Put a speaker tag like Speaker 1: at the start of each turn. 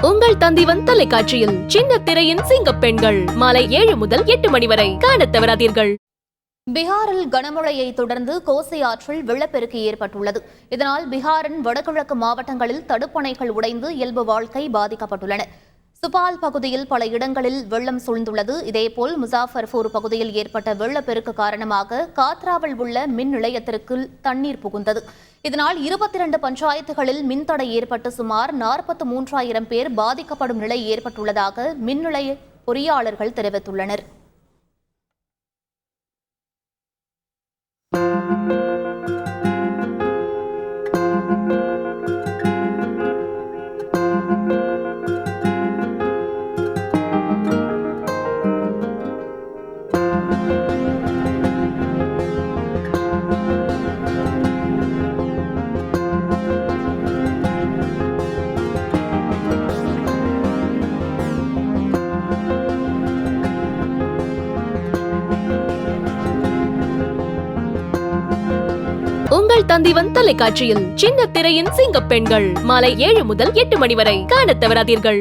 Speaker 1: உங்கள் தந்திவன் தொலைக்காட்சியில் சின்ன திரையின் சிங்கப் பெண்கள் மாலை 7 முதல் 8 மணி வரை காணத் தவறாதீர்கள்.
Speaker 2: பீகாரில் கனமழையை தொடர்ந்து கோசி ஆற்றில் வெள்ளப்பெருக்கு ஏற்பட்டுள்ளது. இதனால் பீகாரின் வடகிழக்கு மாவட்டங்களில் தடுப்பணைகள் உடைந்து இயல்பு வாழ்க்கை பாதிக்கப்பட்டுள்ளன. சுபால் பகுதியில் பல இடங்களில் வெள்ளம் சூழ்ந்துள்ளது. இதேபோல் முசாஃபர்பூர் பகுதியில் ஏற்பட்ட வெள்ளப்பெருக்கு காரணமாக காத்ராவில் உள்ள மின் நிலையத்திற்கு தண்ணீர் புகுந்தது. இதனால் 22 பஞ்சாயத்துகளில் மின்தடை ஏற்பட்டு சுமார் 43,000 பேர் பாதிக்கப்படும் நிலை ஏற்பட்டுள்ளதாக மின் நிலைய பொறியாளர்கள் தெரிவித்துள்ளனர்.
Speaker 1: உங்கள் தந்திவன் தொலைக்காட்சியில் சின்ன திரையின் சிங்கப் பெண்கள் மாலை 7 முதல் 8 மணி வரை காணத் தவறாதீர்கள்.